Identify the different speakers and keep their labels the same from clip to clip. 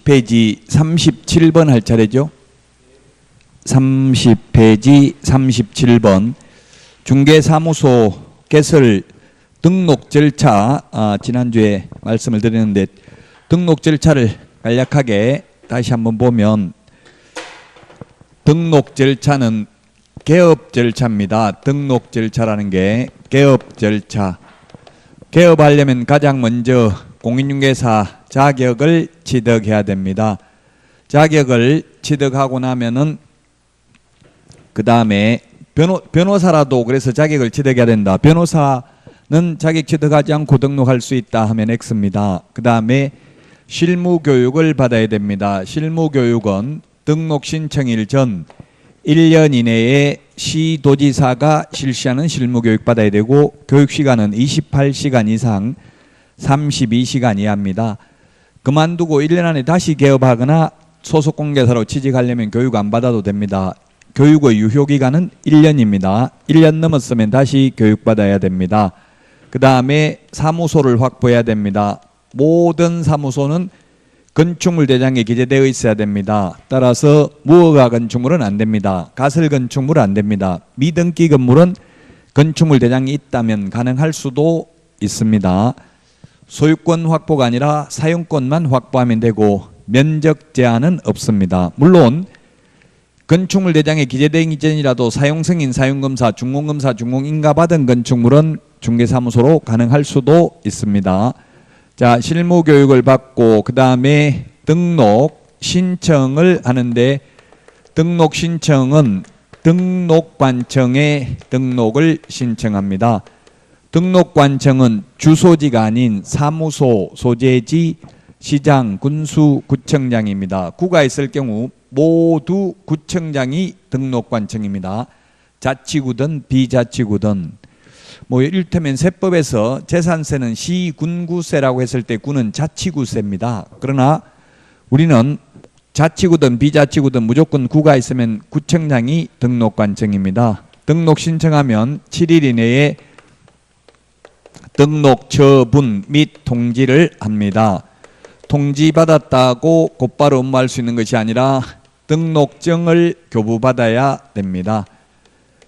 Speaker 1: 30페이지 37번 할 차례죠. 30페이지 37번 중개사무소 개설 등록 절차, 지난주에 말씀을 드렸는데 등록 절차를 간략하게 다시 한번 보면 등록 절차는 개업 절차입니다. 등록 절차라는 게 개업 절차. 개업하려면 가장 먼저 공인중개사 자격을 취득해야 됩니다. 자격을 취득하고 나면은 그 다음에 변호사라도 그래서 자격을 취득해야 된다. 변호사는 자격 취득하지 않고 등록할 수 있다 하면 X입니다. 그 다음에 실무교육을 받아야 됩니다. 실무교육은 등록 신청일 전 1년 이내에 시도지사가 실시하는 실무교육 받아야 되고 교육시간은 28시간 이상 32시간 이하입니다. 그만두고 1년 안에 다시 개업하거나 소속공개사로 취직하려면 교육 안 받아도 됩니다. 교육의 유효기간은 1년입니다. 1년 넘었으면 다시 교육받아야 됩니다. 그 다음에 사무소를 확보해야 됩니다. 모든 사무소는 건축물 대장에 기재되어 있어야 됩니다. 따라서 무허가 건축물은 안 됩니다. 가설 건축물은 안 됩니다. 미등기 건물은 건축물 대장이 있다면 가능할 수도 있습니다. 소유권 확보가 아니라 사용권만 확보하면 되고 면적 제한은 없습니다. 물론 건축물 대장에 기재되기 이전이라도 사용승인, 사용검사, 준공검사, 준공인가 받은 건축물은 중개사무소로 가능할 수도 있습니다. 자, 실무교육을 받고 그 다음에 등록 신청을 하는데 등록 신청은 등록관청에 등록을 신청합니다. 등록관청은 주소지가 아닌 사무소, 소재지, 시장, 군수, 구청장입니다. 구가 있을 경우 모두 구청장이 등록관청입니다. 자치구든 비자치구든. 이를테면 세법에서 재산세는 시군구세라고 했을 때 구는 자치구세입니다. 그러나 우리는 자치구든 비자치구든 무조건 구가 있으면 구청장이 등록관청입니다. 등록 신청하면 7일 이내에 등록 처분 및 통지를 합니다. 통지받았다고 곧바로 업무할 수 있는 것이 아니라 등록증을 교부받아야 됩니다.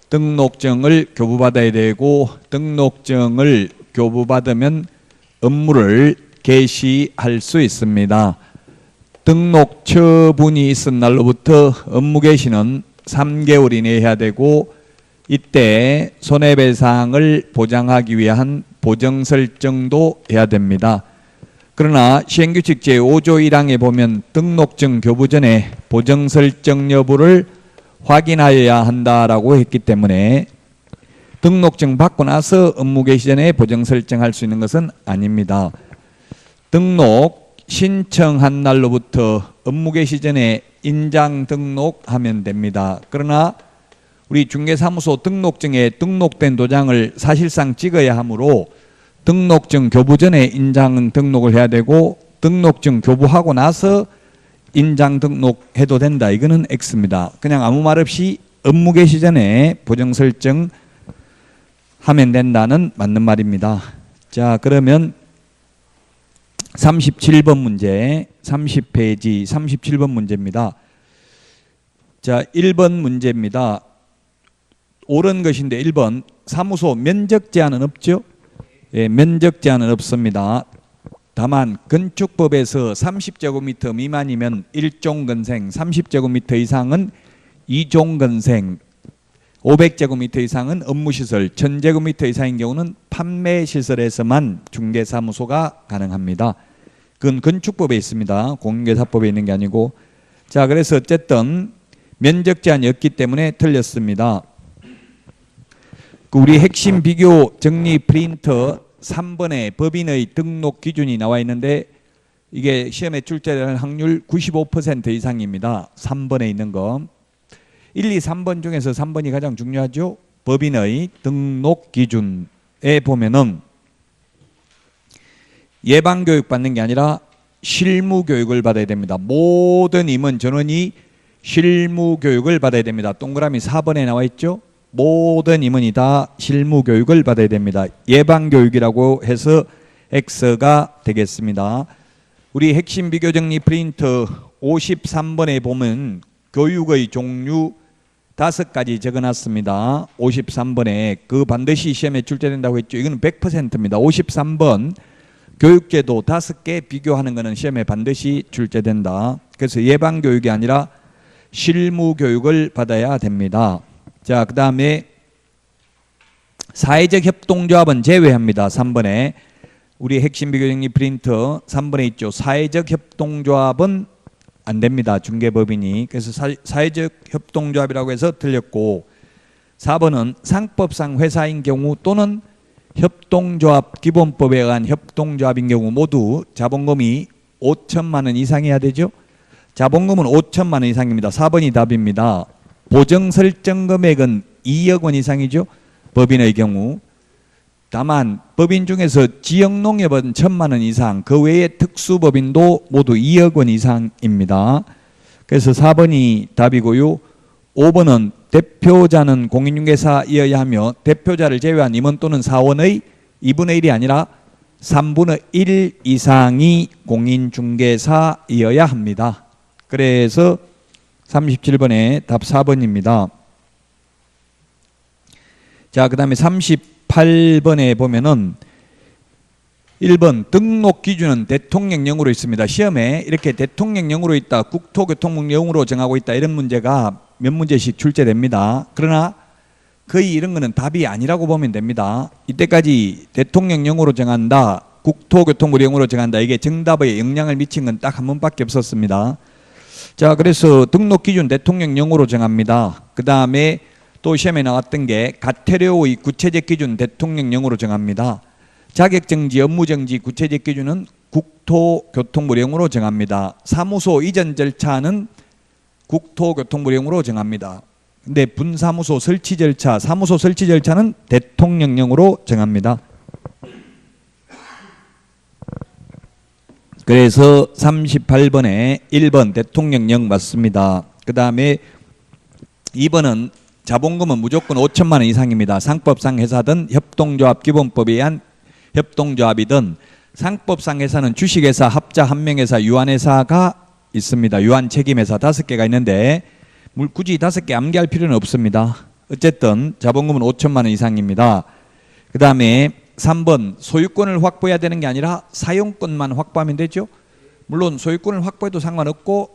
Speaker 1: 등록증을 교부받아야 되고 등록증을 교부받으면 업무를 개시할 수 있습니다. 등록 처분이 있은 날로부터 업무 개시는 3개월 이내에 해야 되고 이때 손해배상을 보장하기 위한 보정설정도 해야 됩니다. 그러나 시행규칙 제5조 1항에 보면 등록증 교부 전에 보정설정 여부를 확인하여야 한다라고 했기 때문에 등록증 받고 나서 업무 개시 전에 보정 설정할 수 있는 것은 아닙니다. 등록 신청한 날로부터 업무 개시 전에 인장 등록하면 됩니다. 그러나 우리 중개사무소 등록증에 등록된 도장을 사실상 찍어야 하므로 등록증 교부 전에 인장 등록을 해야 되고 등록증 교부하고 나서 인장 등록해도 된다. 이거는 X입니다. 그냥 아무 말 없이 업무 개시 전에 보정 설정 하면 된다는 맞는 말입니다. 자, 그러면 37번 문제, 30페이지 37번 문제입니다. 자, 1번 문제입니다. 옳은 것인데 1번 사무소 면적 제한은 없죠? 예, 면적 제한은 없습니다. 다만 건축법에서 30제곱미터 미만이면 1종건생, 30제곱미터 이상은 2종건생, 500제곱미터 이상은 업무시설, 1000제곱미터 이상인 경우는 판매시설에서만 중개사무소가 가능합니다. 그건 건축법에 있습니다. 공인중개사법에 있는 게 아니고. 자, 그래서 어쨌든 면적 제한이 없기 때문에 틀렸습니다. 우리 핵심 비교 정리 프린터 3번에 법인의 등록 기준이 나와 있는데 이게 시험에 출제될 확률 95% 이상입니다. 3번에 있는 거. 1, 2, 3번 중에서 3번이 가장 중요하죠. 법인의 등록 기준에 보면은 예방교육 받는 게 아니라 실무교육을 받아야 됩니다. 모든 임원 전원이 실무교육을 받아야 됩니다. 동그라미 4번에 나와 있죠. 모든 임원이 다 실무교육을 받아야 됩니다. 예방교육이라고 해서 X가 되겠습니다. 우리 핵심 비교 정리 프린터 53번에 보면 교육의 종류 5가지 적어놨습니다. 53번에 그 반드시 시험에 출제된다고 했죠. 이거는 100%입니다. 53번 교육제도 5개 비교하는 것은 시험에 반드시 출제된다. 그래서 예방교육이 아니라 실무교육을 받아야 됩니다. 자, 그 다음에 사회적 협동조합은 제외합니다. 3번에 우리 핵심 비교 정리 프린터 3번에 있죠. 사회적 협동조합은 안 됩니다. 중개법인이. 그래서 사회적 협동조합이라고 해서 틀렸고, 4번은 상법상 회사인 경우 또는 협동조합 기본법에 의한 협동조합인 경우 모두 자본금이 5천만 원 이상이어야 되죠. 자본금은 5천만 원 이상입니다. 4번이 답입니다. 보정 설정 금액은 2억 원 이상이죠. 법인의 경우. 다만 법인 중에서 지역농협은 1,000만 원 이상, 그 외에 특수법인도 모두 2억 원 이상입니다. 그래서 4번이 답이고요. 5번은 대표자는 공인중개사이어야 하며 대표자를 제외한 임원 또는 사원의 2분의 1이 아니라 3분의 1 이상이 공인중개사이어야 합니다. 그래서 37번에 답 4번입니다. 자, 그 다음에 38번에 보면은 1번 등록 기준은 대통령령으로 있습니다. 시험에 이렇게 대통령령으로 있다, 국토교통부령으로 정하고 있다, 이런 문제가 몇 문제씩 출제됩니다. 그러나 거의 이런 거는 답이 아니라고 보면 됩니다. 이때까지 대통령령으로 정한다, 국토교통부령으로 정한다, 이게 정답에 영향을 미친 건 딱 한 번밖에 없었습니다. 자, 그래서 등록 기준 대통령령으로 정합니다. 그 다음에 또 시험에 나왔던 게 가태료의 구체적 기준 대통령령으로 정합니다. 자격정지, 업무정지 구체적 기준은 국토교통부령으로 정합니다. 사무소 이전 절차는 국토교통부령으로 정합니다. 근데 분사무소 설치 절차, 사무소 설치 절차는 대통령령으로 정합니다. 그래서 38번에 1번 대통령령 맞습니다. 그 다음에 2번은 자본금은 무조건 5천만 원 이상입니다. 상법상 회사든 협동조합 기본법에 의한 협동조합이든, 상법상 회사는 주식회사, 합자, 한명회사, 유한회사가 있습니다. 유한책임회사 5개가 있는데 굳이 5개 암기할 필요는 없습니다. 어쨌든 자본금은 5천만 원 이상입니다. 그 다음에 3번 소유권을 확보해야 되는 게 아니라 사용권만 확보하면 되죠. 물론 소유권을 확보해도 상관없고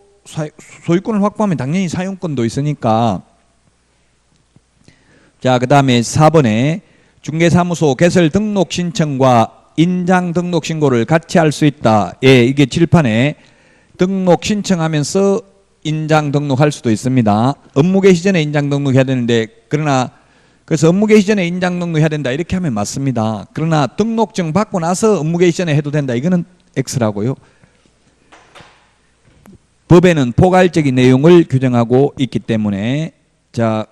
Speaker 1: 소유권을 확보하면 당연히 사용권도 있으니까. 자, 그 다음에 4번에 중개사무소 개설 등록 신청과 인장 등록 신고를 같이 할 수 있다. 예, 이게 칠판에 등록 신청하면서 인장 등록할 수도 있습니다. 업무 개시 전에 인장 등록해야 되는데, 그러나 그래서 업무 개시 전에 인장 등록해야 된다 이렇게 하면 맞습니다. 그러나 등록증 받고 나서 업무 개시 전에 해도 된다, 이거는 X라고요. 법에는 포괄적인 내용을 규정하고 있기 때문에. 자,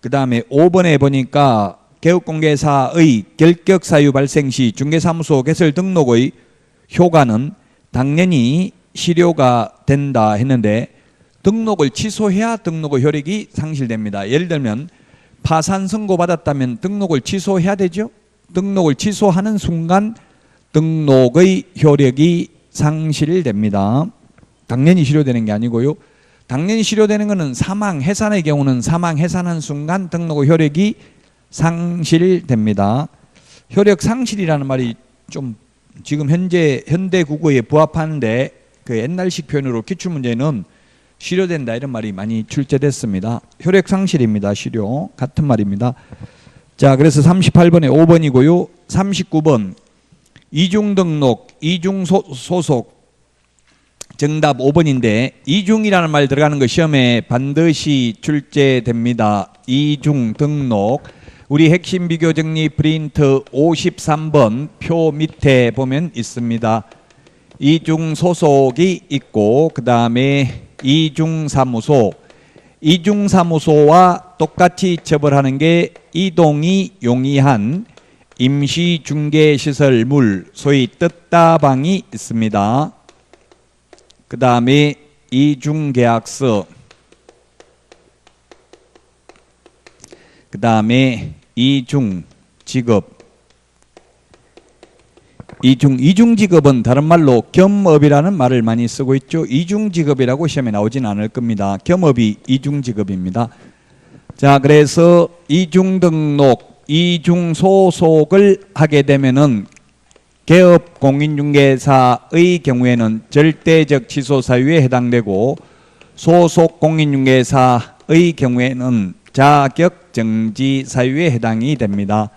Speaker 1: 그 다음에 5번에 보니까 개업공개사의 결격사유 발생 시 중개사무소 개설 등록의 효과는 당연히 실효가 된다 했는데, 등록을 취소해야 등록의 효력이 상실됩니다. 예를 들면 파산 선고 받았다면 등록을 취소해야 되죠. 등록을 취소하는 순간 등록의 효력이 상실됩니다. 당연히 실효되는 게 아니고요. 당연히 실효되는 것은 사망, 해산의 경우는 사망, 해산한 순간 등록의 효력이 상실됩니다. 효력 상실이라는 말이 좀 지금 현대 국어에 부합하는데, 그 옛날식 표현으로 기출문제는 실효된다 이런 말이 많이 출제됐습니다. 효력 상실입니다. 실효 같은 말입니다. 자, 그래서 38번에 5번이고요. 39번 이중등록, 이중소속 정답 5번인데 이중이라는 말 들어가는 거 시험에 반드시 출제됩니다. 이중등록. 우리 핵심 비교 정리 프린트 53번 표 밑에 보면 있습니다. 이중소속이 있고, 그 다음에 이중사무소, 이중사무소와 똑같이 처벌하는 게 이동이 용이한 임시중개시설물, 소위 뜻다방이 있습니다. 그 다음에 이중계약서, 그 다음에 이중직업, 이중직업은 다른 말로 겸업이라는 말을 많이 쓰고 있죠. 이중직업이라고 시험에 나오진 않을 겁니다. 겸업이 이중직업입니다. 자, 그래서 이중등록, 이중소속을 하게 되면은 개업 공인중개사의 경우에는 절대적 취소 사유에 해당되고, 소속 공인중개사의 경우에는 자격 정지 사유에 해당이 됩니다.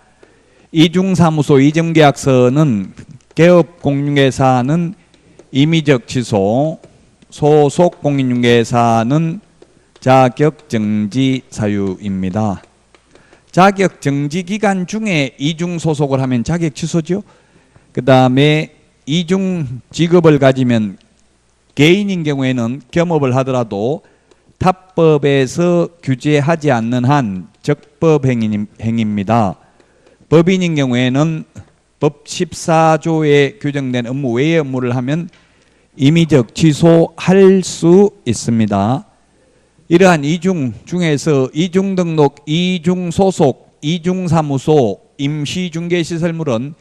Speaker 1: 이중사무소 이전계약서는 개업 공인중개사는 임의적 취소, 소속 공인중개사는 자격 정지 사유입니다. 자격 정지 기간 중에 이중 소속을 하면 자격 취소죠. 그 다음에 이중 직업을 가지면 개인인 경우에는 겸업을 하더라도 탑법에서 규제하지 않는 한 적법 행위입니다. 법인인 경우에는 법 14조에 규정된 업무 외의 업무를 하면 임의적 취소할 수 있습니다. 이러한 이중 중에서 이중등록, 이중소속, 이중사무소, 임시중개시설물은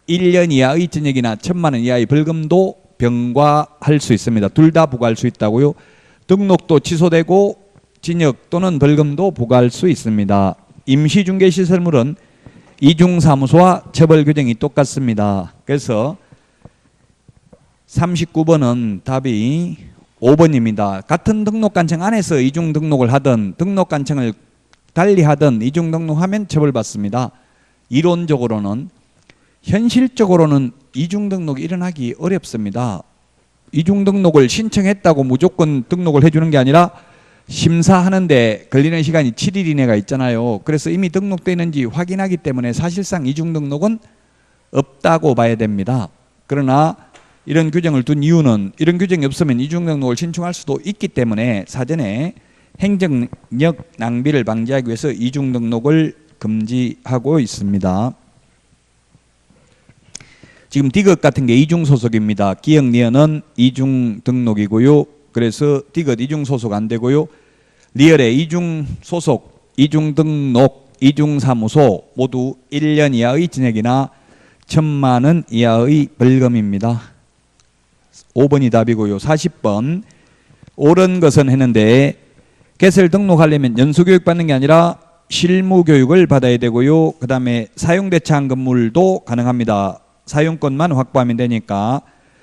Speaker 1: 1년 이하의 징역이나 1,000만 원 이하의 벌금도 병과할 수 있습니다. 둘 다 부과할 수 있다고요. 등록도 취소되고 징역 또는 벌금도 부과할 수 있습니다. 임시중개시설물은 이중사무소와 처벌 규정이 똑같습니다. 그래서 39번은 답이 5번입니다. 같은 등록관청 안에서 이중등록을 하든 등록관청을 달리하든 이중등록하면 처벌받습니다. 이론적으로는. 현실적으로는 이중등록이 일어나기 어렵습니다. 이중등록을 신청했다고 무조건 등록을 해주는 게 아니라 심사하는데 걸리는 시간이 7일 이내가 있잖아요. 그래서 이미 등록되어 있는지 확인하기 때문에 사실상 이중등록은 없다고 봐야 됩니다. 그러나 이런 규정을 둔 이유는 이런 규정이 없으면 이중등록을 신청할 수도 있기 때문에 사전에 행정력 낭비를 방지하기 위해서 이중등록을 금지하고 있습니다. 지금 디귿 같은 게 이중소속입니다. 기역리얼은 이중등록이고요. 그래서 디귿 이중소속 안 되고요. 리얼의 이중소속, 이중등록, 이중사무소 모두 1년 이하의 징역이나 1,000만 원 이하의 벌금입니다. 5번이 답이고요. 40번 옳은 것은 했는데 개설 등록하려면 연수교육 받는 게 아니라 실무교육을 받아야 되고요. 그 다음에 사용대차한 건물도 가능합니다. 사용권만 확보하면 되니까.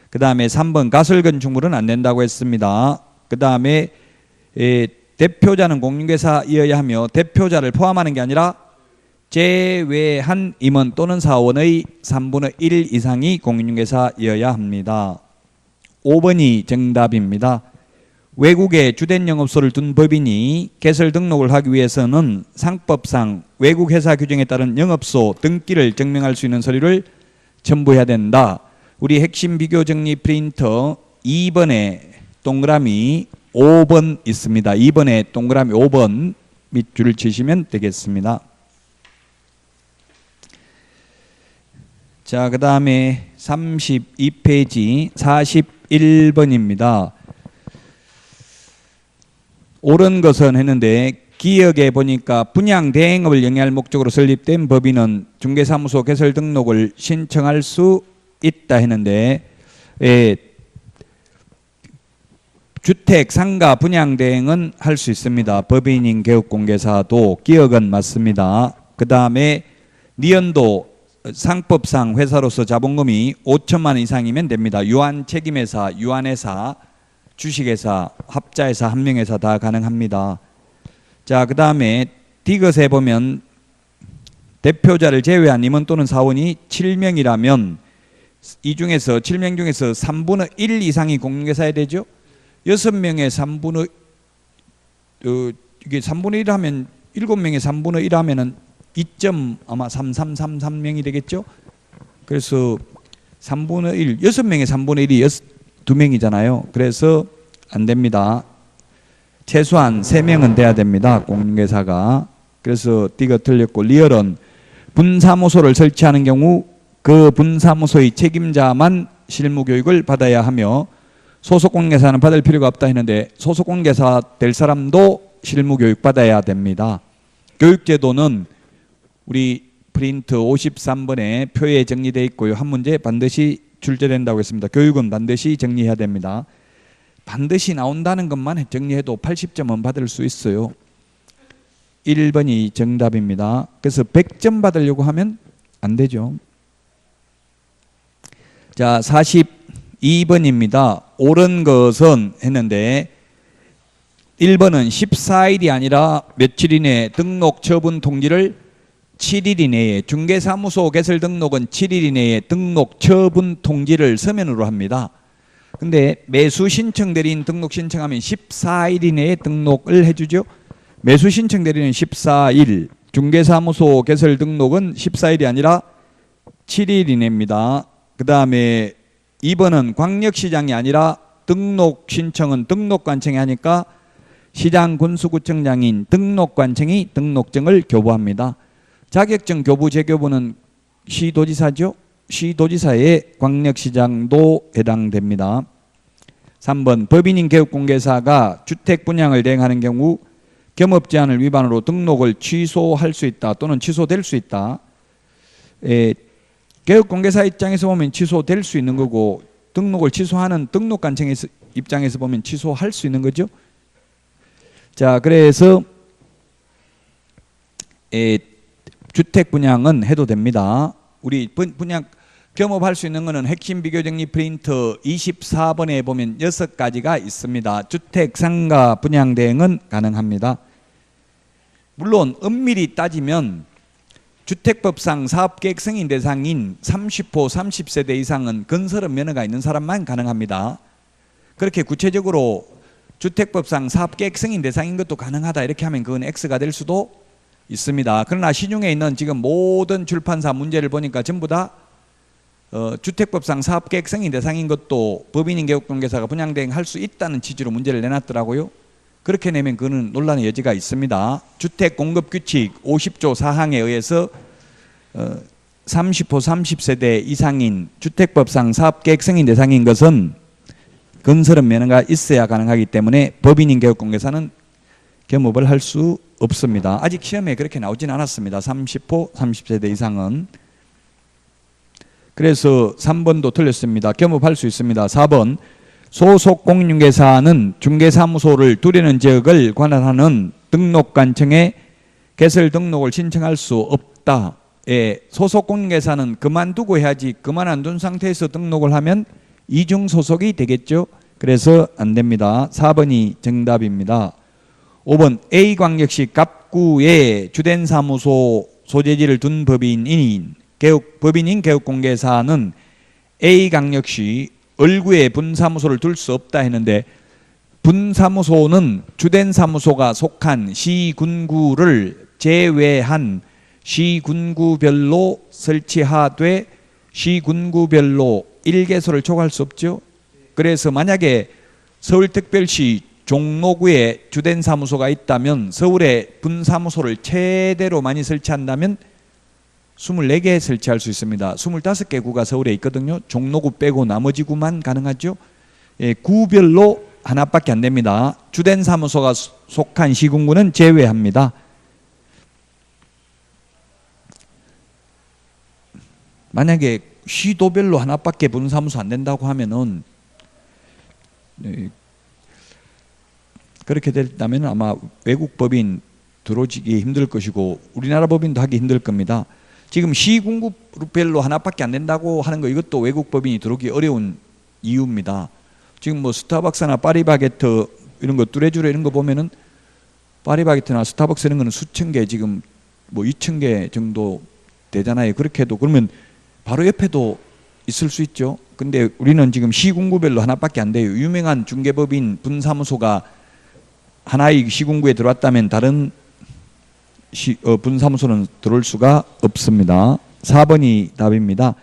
Speaker 1: 그 다음에 3번 가설건축물은 안 된다고 했습니다. 그 다음에 대표자는 공인중개사이어야 하며 대표자를 포함하는 게 아니라 제외한 임원 또는 사원의 3분의 1 이상이 공인중개사이어야 합니다. 5번이 정답입니다. 외국에 주된 영업소를 둔 법인이 개설 등록을 하기 위해서는 상법상 외국 회사 규정에 따른 영업소 등기를 증명할 수 있는 서류를 첨부해야 된다. 우리 핵심 비교 정리 프린터 2번에 동그라미 5번 있습니다. 2번에 동그라미 5번 밑줄을 치시면 되겠습니다. 자, 그 다음에 32페이지 41번입니다. 옳은 것은 했는데 기역에 보니까 분양 대행업을 영위할 목적으로 설립된 법인은 중개사무소 개설 등록을 신청할 수 있다 했는데 주택, 상가, 분양 대행은 할 수 있습니다. 법인인 개업공개사도 기역은 맞습니다. 그 다음에 니은도 상법상 회사로서 자본금이 5천만 원 이상이면 됩니다. 유한책임회사, 유한회사, 주식회사, 합자회사, 한명회사 다 가능합니다. 자, 그 다음에 디귿에 보면 대표자를 제외한 임원 또는 사원이 7명이라면 이 중에서 7명 중에서 3분의 1 이상이 공인중개사야 되죠. 6명의 3분의 이게 3분의 1 하면 7명의 3분의 1 하면은 2.3333명이 되겠죠. 그래서 3분의 1, 6명의 3분의 1이 2명이잖아요. 그래서 안 됩니다. 최소한 3명은 돼야 됩니다. 공인중개사가. 그래서 D가 틀렸고 리얼은 분사무소를 설치하는 경우 그 분사무소의 책임자만 실무교육을 받아야 하며 소속공인중개사는 받을 필요가 없다 했는데 소속공인중개사 될 사람도 실무교육 받아야 됩니다. 교육제도는 우리 프린트 53번에 표에 정리되어 있고요. 한 문제 반드시 출제된다고 했습니다. 교육은 반드시 정리해야 됩니다. 반드시 나온다는 것만 정리해도 80점은 받을 수 있어요. 1번이 정답입니다. 그래서 100점 받으려고 하면 안 되죠. 자, 42번입니다. 옳은 것은 했는데 1번은 14일이 아니라 며칠 이내에 등록 처분 통지를 7일 이내에, 중개사무소 개설 등록은 7일 이내에 등록 처분 통지를 서면으로 합니다. 근데 매수 신청 대리인 등록 신청하면 14일 이내에 등록을 해주죠. 매수 신청 대리인은 14일, 중개사무소 개설 등록은 14일이 아니라 7일 이내입니다. 그 다음에 2번은 광역시장이 아니라 등록 신청은 등록관청이 하니까 시장 군수구청장인 등록관청이 등록증을 교부합니다. 자격증 교부 재교부는 시도지사죠. 시도지사의 광역시장도 해당됩니다. 3번 법인인 개업공개사가 주택 분양을 대행하는 경우 겸업제한을 위반으로 등록을 취소할 수 있다 또는 취소될 수 있다. 개업공개사 입장에서 보면 취소될 수 있는 거고 등록을 취소하는 등록관청 입장에서 보면 취소할 수 있는 거죠. 자, 그래서 주택 분양은 해도 됩니다. 우리 분양 겸업할 수 있는 것은 핵심 비교정리 프린트 24번에 보면 6가지가 있습니다. 주택 상가 분양 대행은 가능합니다. 물론 엄밀히 따지면 주택법상 사업계획 승인 대상인 30호 30세대 이상은 건설업 면허가 있는 사람만 가능합니다. 그렇게 구체적으로 주택법상 사업계획 승인 대상인 것도 가능하다 이렇게 하면 그건 X가 될 수도 있습니다. 그러나 시중에 있는 지금 모든 출판사 문제를 보니까 전부 다 주택법상 사업계획 승인 대상인 것도 법인인 개업공개사가 분양대행할 수 있다는 취지로 문제를 내놨더라고요. 그렇게 내면 그는 논란의 여지가 있습니다. 주택공급규칙 50조 4항에 의해서 30호 30세대 이상인 주택법상 사업계획 승인 대상인 것은 건설업 면허가 있어야 가능하기 때문에 법인인 개업공개사는 겸업을 할 수 없습니다. 아직 시험에 그렇게 나오진 않았습니다. 30호 30세대 이상은. 그래서 3번도 틀렸습니다. 겸업할 수 있습니다. 4번 소속 공인중개사는 중개사무소를 두려는 지역을 관할하는 등록관청에 개설 등록을 신청할 수 없다. 소속 공인중개사는 그만두고 해야지 그만 안 둔 상태에서 등록을 하면 이중 소속이 되겠죠. 그래서 안 됩니다. 4번이 정답입니다. 5번 A광역시 갑구에 주된 사무소 소재지를 둔 법인인 개업공개사는 A광역시 을구에 분사무소를 둘 수 없다 했는데 분사무소는 주된 사무소가 속한 시군구를 제외한 시군구별로 설치하되 시군구별로 1개소를 초과할 수 없죠. 그래서 만약에 서울특별시 종로구에 주된 사무소가 있다면 서울에 분사무소를 최대로 많이 설치한다면 24개 설치할 수 있습니다. 25개 구가 서울에 있거든요. 종로구 빼고 나머지 구만 가능하죠. 구별로 하나밖에 안 됩니다. 주된 사무소가 속한 시군구는 제외합니다. 만약에 시도별로 하나밖에 분사무소 안 된다고 하면은 그렇게 된다면 아마 외국 법인 들어오기 힘들 것이고 우리나라 법인도 하기 힘들 겁니다. 지금 시군구별로 하나밖에 안 된다고 하는 거 이것도 외국 법인이 들어오기 어려운 이유입니다. 지금 뭐 스타벅스나 파리바게트 이런 거 뚜레쥬레 이런 거 보면은 파리바게트나 스타벅스 이런 거는 수천 개 지금 뭐 2천 개 정도 되잖아요. 그렇게 해도 그러면 바로 옆에도 있을 수 있죠. 근데 우리는 지금 시군구별로 하나밖에 안 돼요. 유명한 중개법인 분사무소가 하나의 시군구에 들어왔다면 다른 분사무소는 들어올 수가 없습니다. 4번이 답입니다.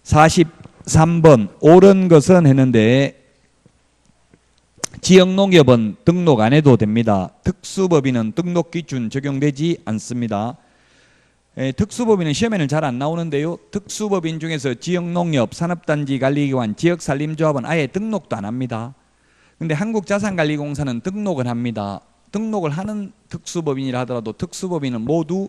Speaker 1: 43번 옳은 것은 했는데 지역농협은 등록 안 해도 됩니다. 특수법인은 등록기준 적용되지 않습니다. 특수법인은 시험에는 잘 안 나오는데요. 특수법인 중에서 지역농협, 산업단지관리기관, 지역산림조합은 아예 등록도 안 합니다. 근데 한국자산관리공사는 등록을 합니다. 등록을 하는 특수법인이라 하더라도 특수법인은 모두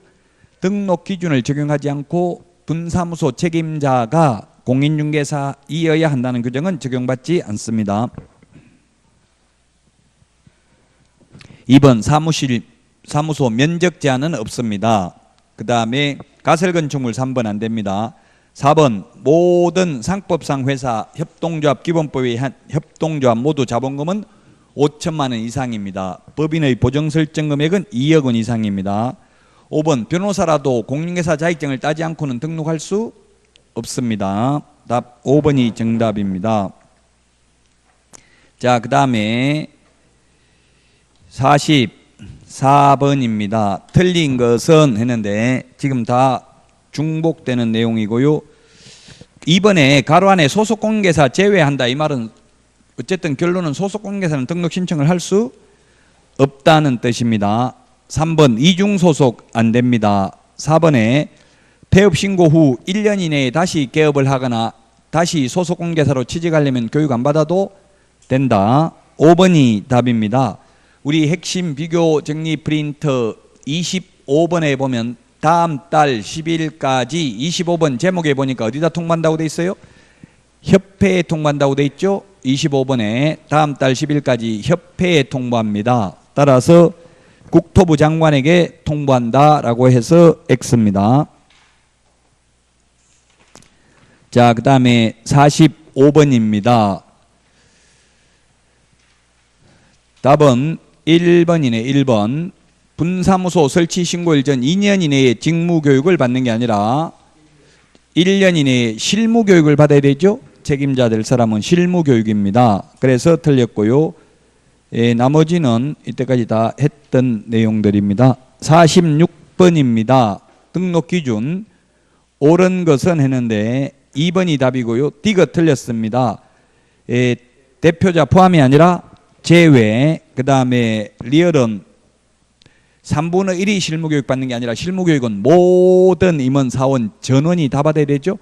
Speaker 1: 등록 기준을 적용하지 않고 분사무소 책임자가 공인중개사이어야 한다는 규정은 적용받지 않습니다. 2번 사무소 면적 제한은 없습니다. 그 다음에 가설건축물 3번 안 됩니다. 4번 모든 상법상 회사 협동조합 기본법에 한 협동조합 모두 자본금은 5천만 원 이상입니다. 법인의 보정 설정 금액은 2억 원 이상입니다. 5번 변호사라도 공인중개사 자격증을 따지 않고는 등록할 수 없습니다. 답 5번이 정답입니다. 자, 그 다음에 44번입니다. 틀린 것은 했는데 지금 다 중복되는 내용이고요. 2번에 가로 안에 소속 공인중개사 제외한다. 이 말은 어쨌든 결론은 소속 공인중개사는 등록 신청을 할 수 없다는 뜻입니다. 3번 이중소속 안 됩니다. 4번에 폐업 신고 후 1년 이내에 다시 개업을 하거나 다시 소속 공인중개사로 취직하려면 교육 안 받아도 된다. 5번이 답입니다. 우리 핵심 비교 정리 프린터 25번에 보면 다음 달 10일까지 25번 제목에 보니까 어디다 통보한다고 돼 있어요? 협회에 통보한다고 돼 있죠? 25번에 다음 달 10일까지 협회에 통보합니다. 따라서 국토부 장관에게 통보한다라고 해서 X입니다. 자, 그 다음에 45번입니다. 답은 1번이네. 1번. 분사무소 설치 신고일 전 2년 이내에 직무교육을 받는 게 아니라 1년 이내에 실무교육을 받아야 되죠. 책임자 될 사람은 실무교육입니다. 그래서 틀렸고요. 나머지는 이때까지 다 했던 내용들입니다. 46번입니다. 등록 기준 옳은 것은 했는데 2번이 답이고요. D가 틀렸습니다. 대표자 포함이 아니라 제외, 그 다음에 리얼은 3분의 1이 실무교육 받는 게 아니라 실무교육은 모든 임원 사원 전원이 다 받아야 되죠.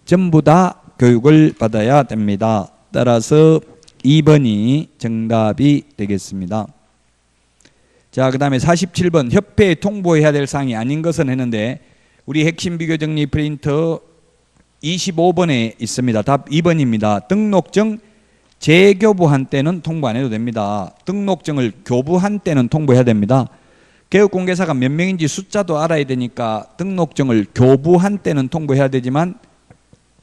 Speaker 1: 전부 다 교육을 받아야 됩니다. 따라서 2번이 정답이 되겠습니다. 자, 그 다음에 47번 협회에 통보해야 될 사항이 아닌 것은 했는데 우리 핵심 비교 정리 프린터 25번에 있습니다. 답 2번입니다. 등록증 재교부한 때는 통보 안 해도 됩니다. 등록증을 교부한 때는 통보해야 됩니다. 개업공개사가 몇 명인지 숫자도 알아야 되니까 등록증을 교부한 때는 통보해야 되지만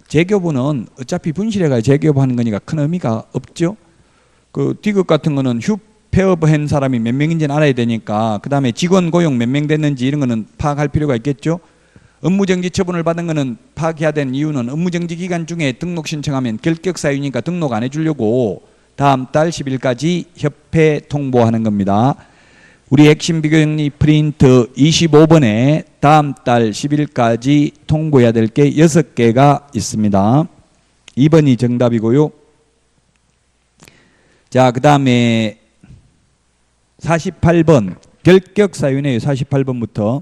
Speaker 1: 재교부는 어차피 분실해가 재교부하는 거니까 큰 의미가 없죠. 그 디귿 같은 거는 폐업한 사람이 몇 명인지는 알아야 되니까 그 다음에 직원 고용 몇 명 됐는지 이런 거는 파악할 필요가 있겠죠. 업무정지 처분을 받은 거는 파악해야 되는 이유는 업무정지 기간 중에 등록 신청하면 결격 사유니까 등록 안 해주려고 다음 달 10일까지 협회 통보하는 겁니다. 우리 핵심 비교정리 프린트 25번에 다음 달 10일까지 통보해야 될 게 6개가 있습니다. 2번이 정답이고요. 자, 그 다음에 48번 결격 사유네요. 48번부터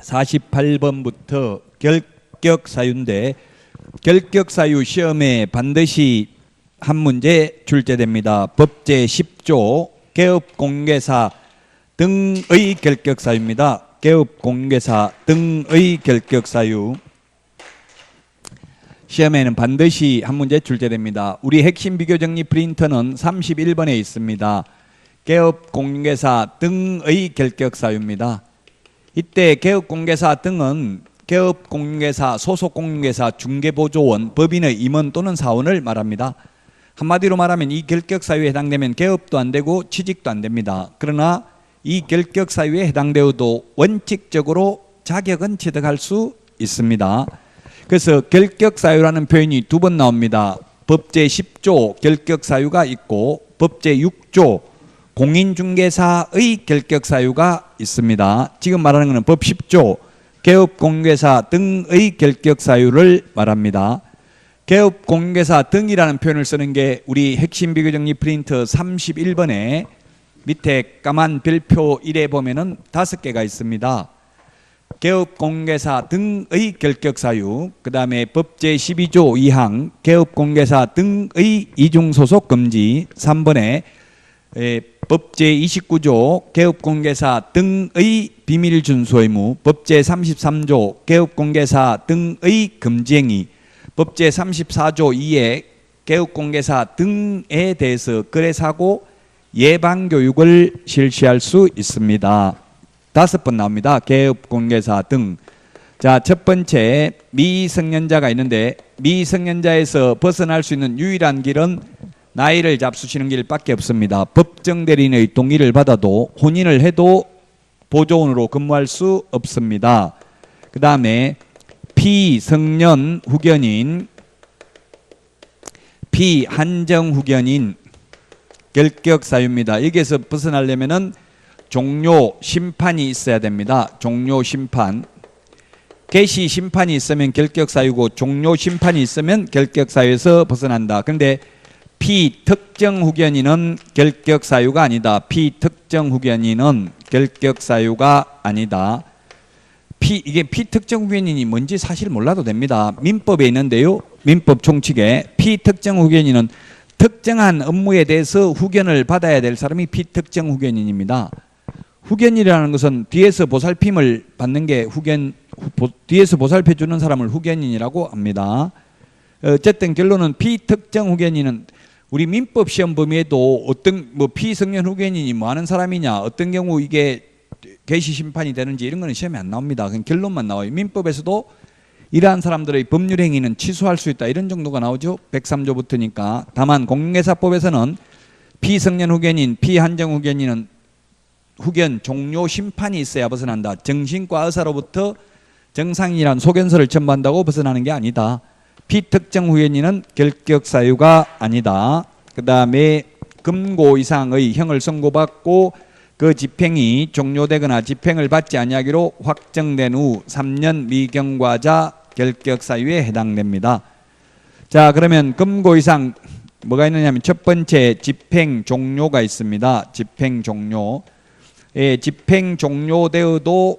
Speaker 1: 48번부터 결격 사유인데 결격 사유 시험에 반드시 한 문제 출제됩니다. 법제 10조 개업공개사 등의 결격 사유입니다. 개업공개사 등의 결격 사유 시험에는 반드시 한 문제 출제됩니다. 우리 핵심 비교 정리 프린터는 31번에 있습니다. 개업공개사 등의 결격 사유입니다. 이때 개업공개사 등은 개업공개사, 소속공개사, 중개보조원, 법인의 임원 또는 사원을 말합니다. 한마디로 말하면 이 결격 사유에 해당되면 개업도 안 되고 취직도 안 됩니다. 그러나 이 결격 사유에 해당되어도 원칙적으로 자격은 취득할 수 있습니다. 그래서 결격 사유라는 표현이 2번 나옵니다. 법제 10조 결격 사유가 있고 법제 6조 공인중개사의 결격 사유가 있습니다. 지금 말하는 것은 법 10조 개업공개사 등의 결격 사유를 말합니다. 개업공개사 등이라는 표현을 쓰는 게 우리 핵심 비교정리 프린트 31번에 밑에 까만 별표 1에 보면은 5개가 있습니다. 개업공개사 등의 결격 사유, 그 다음에 법제 12조 2항 개업공개사 등의 이중소속 금지, 3번에 법 제29조 개업공개사 등의 비밀 준수 의무, 법 제33조 개업공개사 등의 금지행위, 법 제34조 2에 개업공개사 등에 대해서 거래사고 예방교육을 실시할 수 있습니다. 5번 나옵니다. 개업공개사 등. 자, 첫 번째 미성년자가 있는데 미성년자에서 벗어날 수 있는 유일한 길은 나이를 잡수시는 길밖에 없습니다. 법정 대리인의 동의를 받아도 혼인을 해도 보조원으로 근무할 수 없습니다. 그 다음에 피성년 후견인, 피한정 후견인 결격 사유입니다. 여기에서 벗어나려면은 종료 심판이 있어야 됩니다. 종료 심판. 개시 심판이 있으면 결격 사유고 종료 심판이 있으면 결격 사유에서 벗어난다. 그런데 피특정 후견인은 결격 사유가 아니다. 피특정 후견인은 결격 사유가 아니다. 이게 피특정 후견인이 뭔지 사실 몰라도 됩니다. 민법에 있는데요. 민법 총칙에 피특정 후견인은 특정한 업무에 대해서 후견을 받아야 될 사람이 피특정 후견인입니다. 후견이라는 것은 뒤에서 보살핌을 받는 게 뒤에서 보살펴 주는 사람을 후견인이라고 합니다. 어쨌든 결론은 피특정 후견인은 우리 민법 시험 범위에도 어떤 피성년 후견인이 뭐 하는 사람이냐, 어떤 경우 이게 개시 심판이 되는지 이런 거는 시험에 안 나옵니다. 그냥 결론만 나와요. 민법에서도 이러한 사람들의 법률 행위는 취소할 수 있다 이런 정도가 나오죠. 103조부터니까. 다만 공인중개사법에서는 피성년 후견인, 피한정 후견인은 후견 종료 심판이 있어야 벗어난다. 정신과 의사로부터 정상이란 소견서를 첨부한다고 벗어나는 게 아니다. 피특정 후견인은 결격 사유가 아니다. 그 다음에 금고 이상의 형을 선고받고 그 집행이 종료되거나 집행을 받지 아니하기로 확정된 후 3년 미경과자 결격 사유에 해당됩니다. 자, 그러면 금고 이상 뭐가 있느냐면 첫 번째 집행 종료가 있습니다. 집행 종료. 예, 집행 종료되어도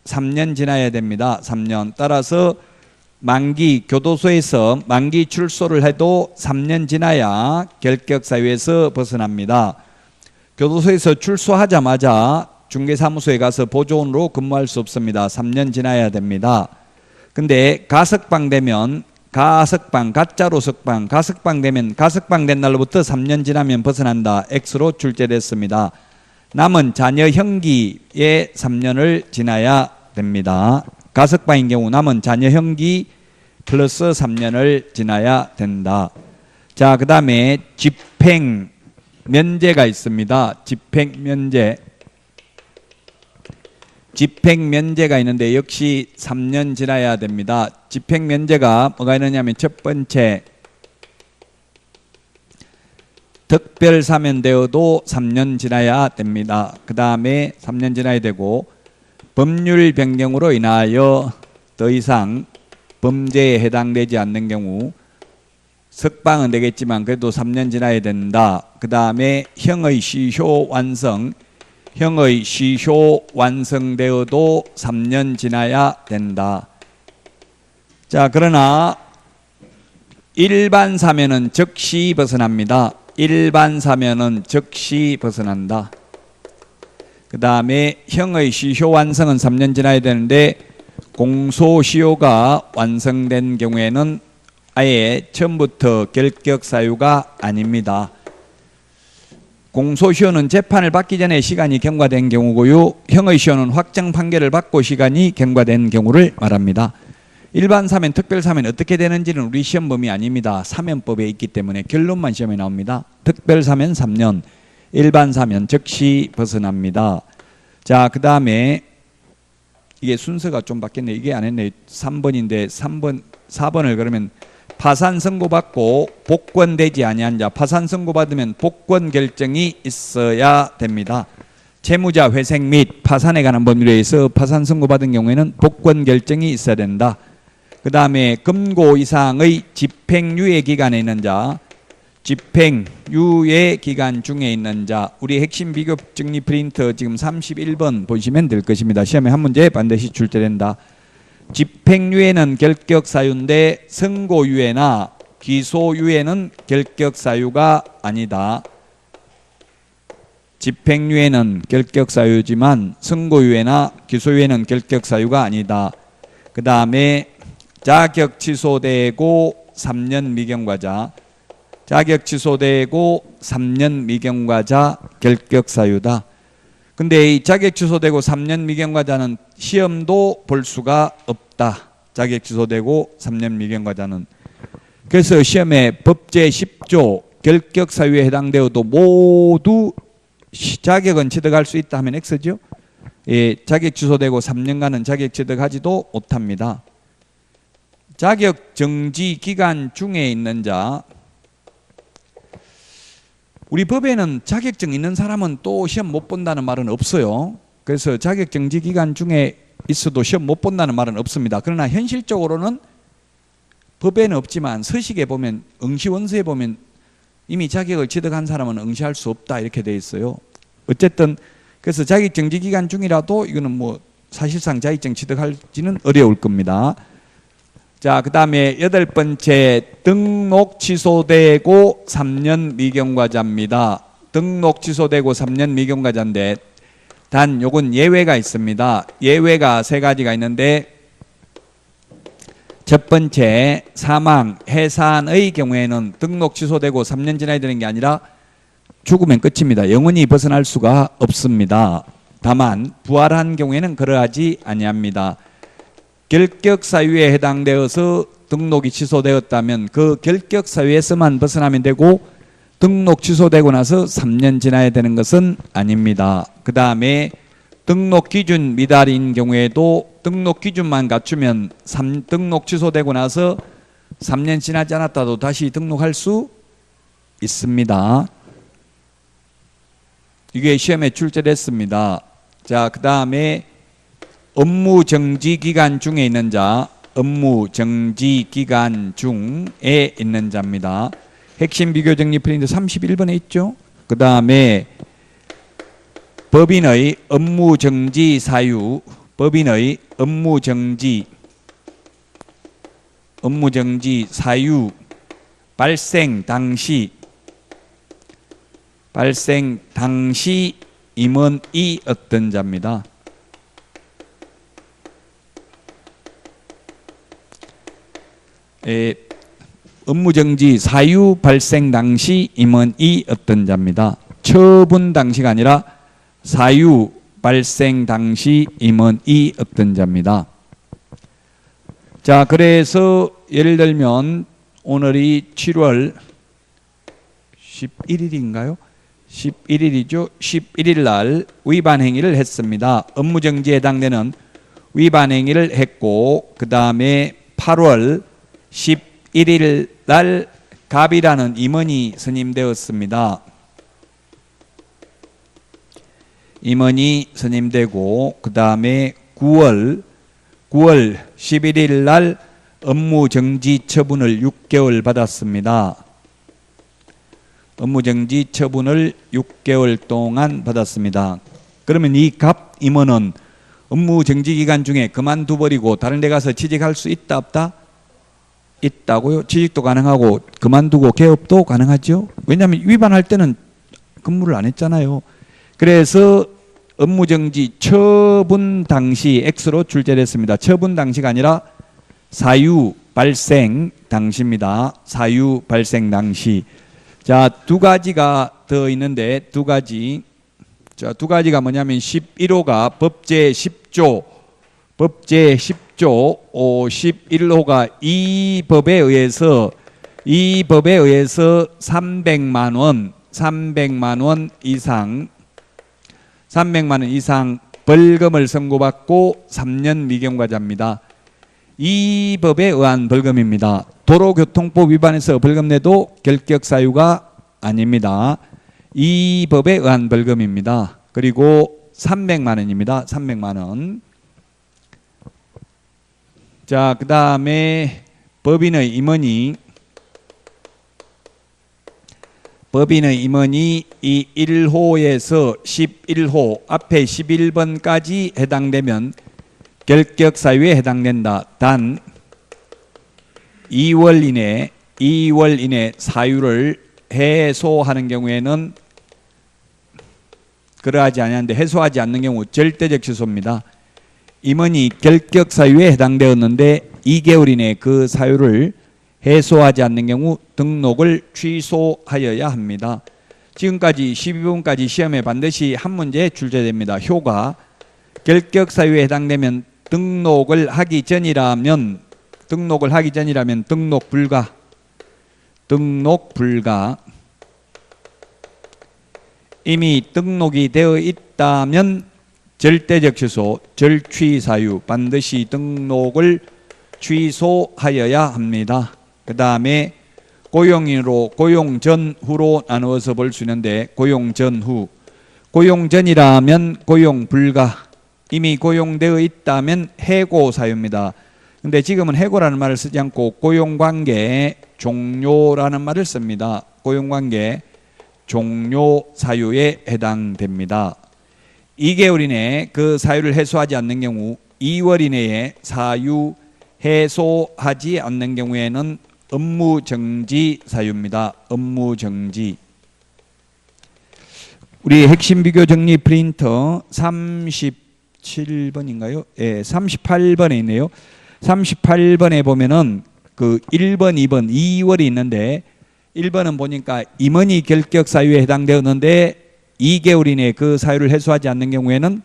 Speaker 1: 3년 지나야 됩니다. 3년. 따라서 만기 교도소에서 만기 출소를 해도 3년 지나야 결격 사유에서 벗어납니다. 교도소에서 출소하자마자 중개사무소에 가서 보조원으로 근무할 수 없습니다. 3년 지나야 됩니다. 근데 가석방 되면 가짜로 석방, 가석방 되면 가석방 된 날로부터 3년 지나면 벗어난다. X로 출제됐습니다. 남은 자녀 형기에 3년을 지나야 됩니다. 가석방인 경우 남은 자녀 형기 플러스 3년을 지나야 된다. 자, 그 다음에 집행 면제가 있습니다. 집행 면제가 있는데 역시 3년 지나야 됩니다. 집행 면제가 뭐가 있느냐면 첫 번째 특별 사면되어도 3년 지나야 됩니다. 그 다음에 3년 지나야 되고 법률 변경으로 인하여 더 이상 범죄에 해당되지 않는 경우 석방은 되겠지만 그래도 3년 지나야 된다. 그 다음에 형의 시효 완성되어도 3년 지나야 된다. 자, 그러나 일반 사면은 즉시 벗어납니다. 일반 사면은 즉시 벗어난다. 그 다음에 형의 시효 완성은 3년 지나야 되는데 공소시효가 완성된 경우에는 아예 처음부터 결격 사유가 아닙니다. 공소시효는 재판을 받기 전에 시간이 경과된 경우고요. 형의 시효는 확정 판결을 받고 시간이 경과된 경우를 말합니다. 일반 사면, 특별 사면 어떻게 되는지는 우리 시험 범위 아닙니다. 사면법에 있기 때문에 결론만 시험에 나옵니다. 특별 사면 3년, 일반 사면 즉시 벗어납니다. 자, 그 다음에 이게 순서가 좀 바뀌었네. 이게 안 했네. 3번인데 4번을 그러면 파산 선고받고 복권되지 아니한 자, 파산 선고받으면 복권 결정이 있어야 됩니다. 채무자 회생 및 파산에 관한 법률에 의해서 파산 선고받은 경우에는 복권 결정이 있어야 된다. 그 다음에 금고 이상의 집행유예 기간에 있는 자, 집행유예 기간 중에 있는 자, 우리 핵심 비교 정리 프린트 지금 31번 보시면 될 것입니다. 시험에 한 문제 반드시 출제된다. 집행유예는 결격 사유인데 선고유예나 기소유예는 결격 사유가 아니다. 집행유예는 결격사유지만 선고유예나 기소유예는 결격사유가 아니다. 그 다음에 자격 취소되고 3년 미경과자, 자격 취소되고 3년 미경과자 결격사유다. 근데 이 자격 취소되고 3년 미경과자는 시험도 볼 수가 없다. 자격 취소되고 3년 미경과자는. 그래서 시험에 법제 10조 결격사유에 해당되어도 모두 자격은 취득할 수 있다 하면 X죠. 예, 자격 취소되고 3년간은 자격 취득하지도 못합니다. 자격 정지 기간 중에 있는 자, 우리 법에는 자격증 있는 사람은 또 시험 못 본다는 말은 없어요. 그래서 자격 정지 기간 중에 있어도 시험 못 본다는 말은 없습니다. 그러나 현실적으로는 법에는 없지만 서식에 보면, 응시원서에 보면 이미 자격을 취득한 사람은 응시할 수 없다 이렇게 돼 있어요. 어쨌든 그래서 자격 정지 기간 중이라도 이거는 뭐 사실상 자격증 취득할지는 어려울 겁니다. 자, 그 다음에 8번째, 등록 취소되고 3년 미경과자입니다. 등록 취소되고 3년 미경과자인데 단 요건 예외가 있습니다. 예외가 3가지가 있는데, 첫 번째, 사망, 해산의 경우에는 등록 취소되고 3년 지나야 되는 게 아니라 죽으면 끝입니다. 영원히 벗어날 수가 없습니다. 다만 부활한 경우에는 그러하지 아니합니다. 결격사유에 해당되어서 등록이 취소되었다면 그 결격사유에서만 벗어나면 되고, 등록 취소되고 나서 3년 지나야 되는 것은 아닙니다. 그 다음에 등록 기준 미달인 경우에도 등록 기준만 갖추면 등록 취소되고 나서 3년 지나지 않았다도 다시 등록할 수 있습니다. 이게 시험에 출제됐습니다. 자, 그 다음에 업무 정지 기간 중에 있는 자, 업무 정지 기간 중에 있는 자입니다. 핵심 비교 정리 프린트 31번에 있죠. 그 다음에 법인의 업무 정지 사유, 법인의 업무 정지 사유 발생 당시 임원이 어떤 자입니다. 업무정지 사유 발생 당시 임원이 어떤 자입니다. 처분 당시가 아니라 사유 발생 당시 임원이 어떤 자입니다. 자, 그래서 예를 들면 오늘이 7월 11일인가요? 11일이죠. 11일 날 위반 행위를 했습니다. 업무정지에 해당되는 위반 행위를 했고, 그 다음에 8월 11일 날 갑이라는 임원이 선임되었습니다. 임원이 선임되고, 그 다음에 9월 11일 날 업무정지 처분을 6개월 받았습니다. 업무정지 처분을 6개월 동안 받았습니다. 그러면 이 갑 임원은 업무정지 기간 중에 그만둬버리고 다른 데 가서 취직할 수 있다 없다? 있다고요. 취직도 가능하고 그만두고 개업도 가능하죠. 왜냐하면 위반할 때는 근무를 안 했잖아요. 그래서 업무정지 처분 당시 X로 출제됐습니다. 처분 당시가 아니라 사유 발생 당시입니다. 사유 발생 당시. 자, 2가지가 더 있는데 2가지. 자, 2가지가 뭐냐면 11호가 법제 10조 11호가 이 법에 의해서 300만 원 이상 벌금을 선고받고 3년 미경과자입니다. 이 법에 의한 벌금입니다. 도로교통법 위반해서 벌금 내도 결격사유가 아닙니다. 이 법에 의한 벌금입니다. 그리고 300만 원입니다. 300만 원. 자, 그 다음에 법인의 임원이 이 1호에서 11호 앞에 11번까지 해당되면 결격사유에 해당된다. 단 2월 이내 사유를 해소하는 경우에는 그러하지 아니하는데 해소하지 않는 경우 절대적 취소입니다. 임원이 결격 사유에 해당되었는데 2개월 이내에 그 사유를 해소하지 않는 경우 등록을 취소하여야 합니다. 지금까지 12번까지 시험에 반드시 한 문제 출제됩니다. 효가 결격 사유에 해당되면 등록을 하기 전이라면 등록 불가 이미 등록이 되어 있다면 절대적 취소, 절취 사유 반드시 등록을 취소하여야 합니다. 그 다음에 고용인으로 고용 전후로 나누어서 볼 수 있는데 고용 전후, 고용 전이라면 고용 불가, 이미 고용되어 있다면 해고 사유입니다. 근데 지금은 해고라는 말을 쓰지 않고 고용관계 종료라는 말을 씁니다. 고용관계 종료 사유에 해당됩니다. 2개월 이내에 그 사유를 해소하지 않는 경우 2월 이내에 사유 해소하지 않는 경우에는 업무정지 사유입니다. 업무정지. 우리 핵심 비교 정리 프린터 37번인가요? 예, 38번에 있네요. 38번에 보면은 그 1번, 2번, 2월이 있는데 1번은 보니까 임원이 결격 사유에 해당되었는데 2개월 이내에 그 사유를 해소하지 않는 경우에는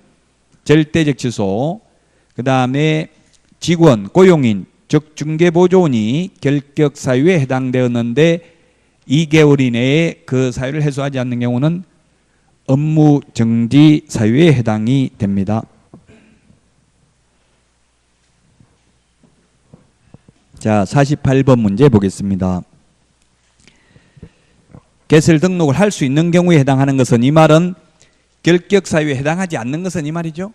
Speaker 1: 절대적 취소. 그 다음에 직원, 고용인, 즉 중개보조원이 결격 사유에 해당되었는데 2개월 이내에 그 사유를 해소하지 않는 경우는 업무정지 사유에 해당이 됩니다. 자, 48번 문제 보겠습니다. 개설 등록을 할 수 있는 경우에 해당하는 것은, 이 말은 결격 사유에 해당하지 않는 것은 이 말이죠.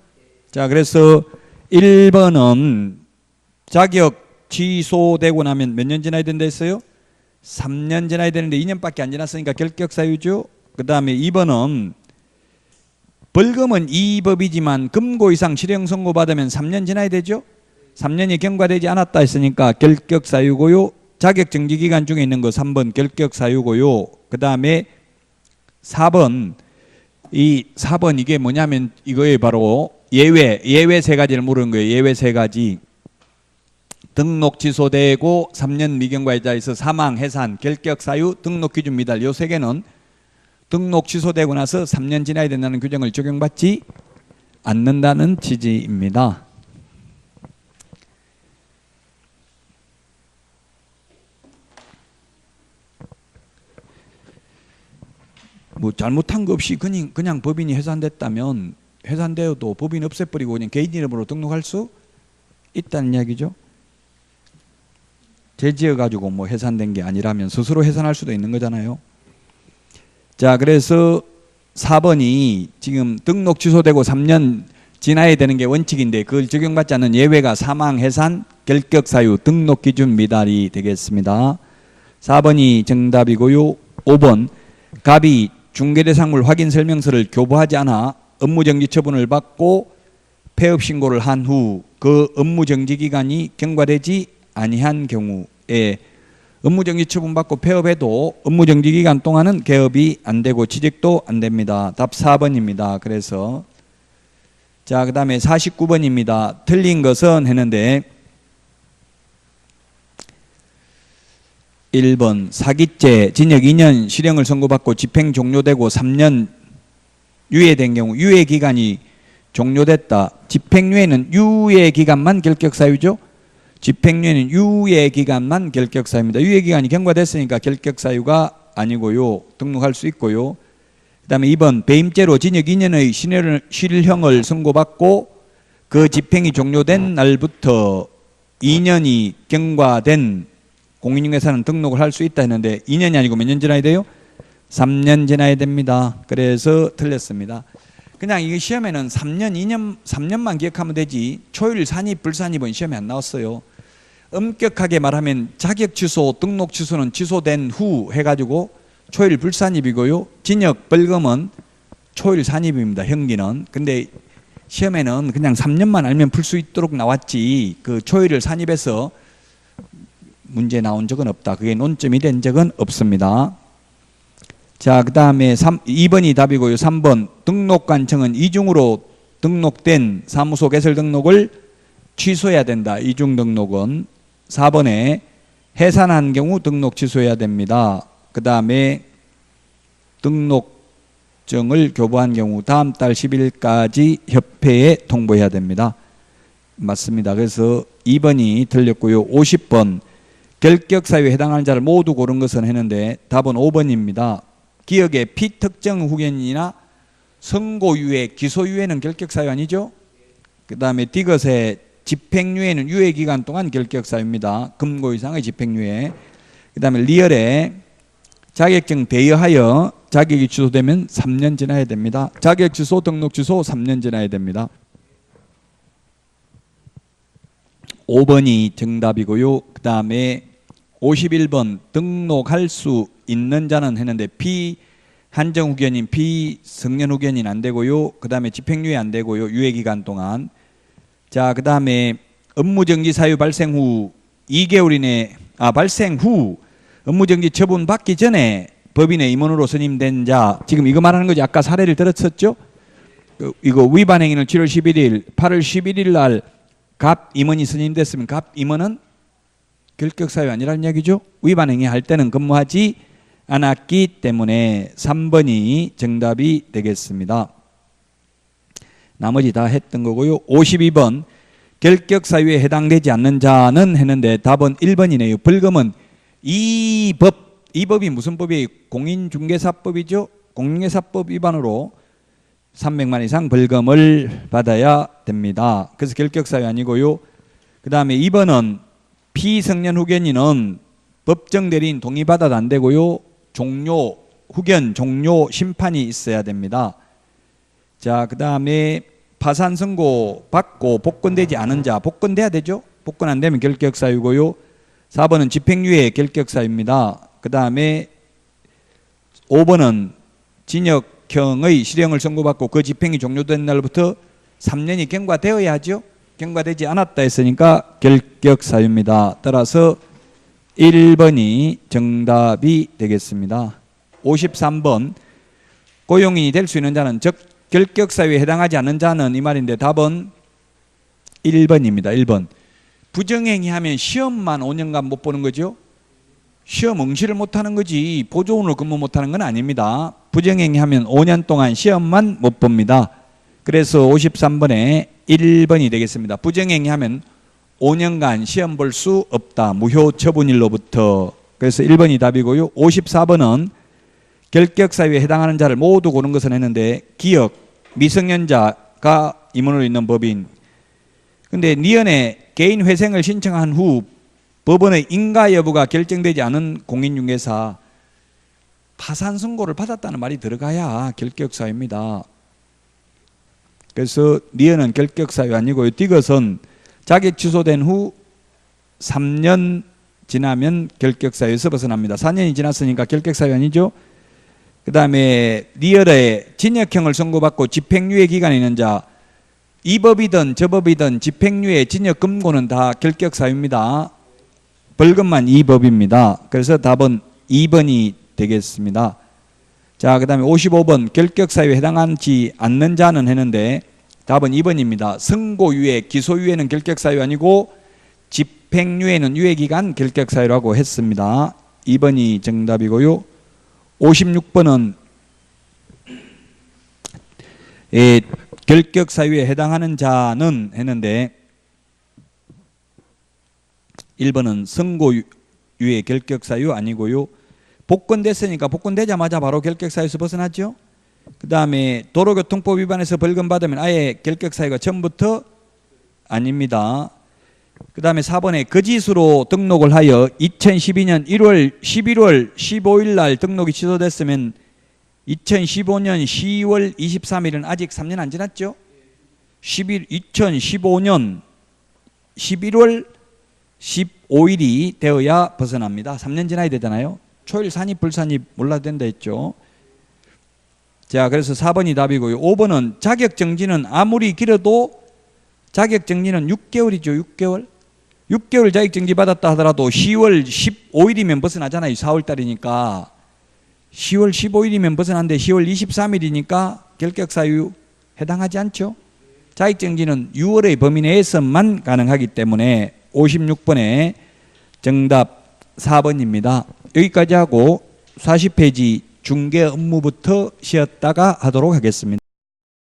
Speaker 1: 자, 그래서 1번은 자격 취소되고 나면 몇 년 지나야 된다 했어요? 3년 지나야 되는데 2년밖에 안 지났으니까 결격 사유죠. 그 다음에 2번은 벌금은 이 법이지만 금고 이상 실형 선고 받으면 3년 지나야 되죠. 3년이 경과되지 않았다 했으니까 결격 사유고요. 자격 정지 기간 중에 있는 거 3번 결격 사유고요. 그 다음에 4번, 이 4번 이게 뭐냐면 이거에 바로 예외 세 가지를 물은 거예요. 예외 세 가지. 등록 취소되고 3년 미경과이자에서 사망, 해산, 결격 사유, 등록 기준 미달, 요 세 개는 등록 취소되고 나서 3년 지나야 된다는 규정을 적용받지 않는다는 취지입니다. 뭐 잘못한 거 없이 그냥 법인이 해산됐다면 해산되어도 법인 없애버리고 그냥 개인 이름으로 등록할 수 있다는 이야기죠. 죄지어 가지고 뭐 해산된 게 아니라면 스스로 해산할 수도 있는 거잖아요. 자, 그래서 4번이 지금 등록 취소되고 3년 지나야 되는 게 원칙인데 그걸 적용받지 않는 예외가 사망, 해산, 결격 사유, 등록 기준 미달이 되겠습니다. 4번이 정답이고요. 5번 갑이 중개대상물 확인 설명서를 교부하지 않아 업무정지 처분을 받고 폐업 신고를 한 후 그 업무정지 기간이 경과되지 아니한 경우에 업무정지 처분받고 폐업해도 업무정지 기간 동안은 개업이 안 되고 취직도 안 됩니다. 답 4번입니다. 그래서 자, 그 다음에 49번입니다. 틀린 것은 했는데 1번 사기죄 징역 2년 실형을 선고받고 집행 종료되고 3년 유예된 경우 유예기간이 종료됐다. 집행유예는 유예기간만 결격사유죠. 집행유예는 유예기간만 결격사유입니다. 유예기간이 경과됐으니까 결격사유가 아니고요. 등록할 수 있고요. 그 다음에 2번 배임죄로 징역 2년의 실형을 선고받고 그 집행이 종료된 날부터 2년이 경과된 공인중개사는 등록을 할 수 있다 했는데 2년이 아니고 몇 년 지나야 돼요? 3년 지나야 됩니다. 그래서 틀렸습니다. 그냥 이게 시험에는 3년, 2년, 3년만 기억하면 되지 초일 산입, 불산입은 시험에 안 나왔어요. 엄격하게 말하면 자격 취소, 등록 취소는 취소된 후 해가지고 초일 불산입이고요. 징역, 벌금은 초일 산입입니다. 형기는. 근데 시험에는 그냥 3년만 알면 풀 수 있도록 나왔지 그 초일을 산입해서 문제 나온 적은 없다. 그게 논점이 된 적은 없습니다. 자, 그 다음에 2번이 답이고요. 3번 등록관청은 이중으로 등록된 사무소 개설 등록을 취소해야 된다. 이중 등록은. 4번에 해산한 경우 등록 취소해야 됩니다. 그 다음에 등록증을 교부한 경우 다음 달 10일까지 협회에 통보해야 됩니다. 맞습니다. 그래서 2번이 틀렸고요. 50번 결격사유에 해당하는 자를 모두 고른 것은 했는데 답은 5번입니다. 기억의 피특정 후견인이나 선고유예, 기소유예는 결격사유 아니죠? 그 다음에 디귿의 집행유예는 유예기간 동안 결격사유입니다. 금고 이상의 집행유예. 그 다음에 리얼의 자격증 대여하여 자격이 취소되면 3년 지나야 됩니다. 자격 취소, 등록 취소 3년 지나야 됩니다. 5번이 정답이고요. 그 다음에 51번 등록할 수 있는 자는 했는데 피한정 후견인, 피성년 후견인 안 되고요. 그 다음에 집행유예 안 되고요. 유예기간 동안. 자, 그 다음에 업무정지 사유 발생 후 2개월 이내, 발생 후 업무정지 처분 받기 전에 법인의 임원으로 선임된 자, 지금 이거 말하는 거지. 아까 사례를 들었었죠? 이거 위반 행위는 7월 11일, 8월 11일 날 갑 임원이 선임됐으면 갑 임원은 결격사유 아니라는 이야기죠. 위반 행위 할 때는 근무하지 않았기 때문에 3번이 정답이 되겠습니다. 나머지 다 했던 거고요. 52번 결격사유에 해당되지 않는 자는 했는데 답은 1번이네요. 벌금은 이 법이 무슨 법이에요? 공인중개사법이죠. 공인중개사법 위반으로 300만 이상 벌금을 받아야 됩니다. 그래서 결격사유 아니고요. 그 다음에 2번은 피성년 후견인은 법정 대리인 동의받아도 안 되고요. 후견 종료 심판이 있어야 됩니다. 자, 그 다음에 파산 선고 받고 복권되지 않은 자, 복권돼야 되죠. 복권 안 되면 결격사유고요. 4번은 집행유예 결격사유입니다. 그 다음에 5번은 징역형의 실형을 선고받고 그 집행이 종료된 날부터 3년이 경과되어야 하죠. 경과되지 않았다 했으니까 결격사유입니다. 따라서 1번이 정답이 되겠습니다. 53번 고용인이 될 수 있는 자는 즉 결격사유에 해당하지 않는 자는 이 말인데 답은 1번입니다. 1번. 부정행위 하면 시험만 5년간 못 보는 거죠. 시험 응시를 못하는 거지 보조원으로 근무 못하는 건 아닙니다. 부정행위 하면 5년 동안 시험만 못 봅니다. 그래서 53번에 1번이 되겠습니다. 부정행위 하면 5년간 시험 볼 수 없다. 무효 처분일로부터. 그래서 1번이 답이고요. 54번은 결격사유에 해당하는 자를 모두 고른 것은 했는데 기억, 미성년자가 임원으로 있는 법인. 근데 니은에 개인 회생을 신청한 후 법원의 인가 여부가 결정되지 않은 공인중개사 파산 선고를 받았다는 말이 들어가야 결격사유입니다. 그래서 니은은 결격사유 아니고요. 디귿은 자격 취소된 후 3년 지나면 결격사유에서 벗어납니다. 4년이 지났으니까 결격사유 아니죠. 그 다음에 리얼의 징역형을 선고받고 집행유예 기간에 있는 자, 이 법이든 저 법이든 집행유예 징역 금고는 다 결격사유입니다. 벌금만 이 법입니다. 그래서 답은 2번이 되겠습니다. 자, 그 다음에 55번 결격사유에 해당하지 않는 자는 했는데 답은 2번입니다. 선고유예, 기소유예는 결격사유 아니고 집행유예는 유예기간 결격사유라고 했습니다. 2번이 정답이고요. 56번은 결격사유에 해당하는 자는 했는데 1번은 선고유예 결격사유 아니고요. 복권됐으니까 복권되자마자 바로 결격사유에서 벗어났죠. 그 다음에 도로교통법 위반해서 벌금 받으면 아예 결격사유가 처음부터 아닙니다. 그 다음에 4번에 거짓으로 등록을 하여 2012년 11월 15일 날 등록이 취소됐으면 2015년 10월 23일은 아직 3년 안 지났죠? 2015년 11월 15일이 되어야 벗어납니다. 3년 지나야 되잖아요. 초일 산입 불산입 몰라도 된다 했죠. 자, 그래서 4번이 답이고요. 5번은 자격정지는 아무리 길어도 자격정지는 6개월이죠. 6개월 자격정지 받았다 하더라도 10월 15일이면 벗어나잖아요. 4월달이니까 10월 15일이면 벗어난데 10월 23일이니까 결격 사유 해당하지 않죠. 자격정지는 6월의 범위 내에서만 가능하기 때문에 56번에 정답 4번입니다. 여기까지 하고 40페이지 중개 업무부터 쉬었다가 하도록 하겠습니다.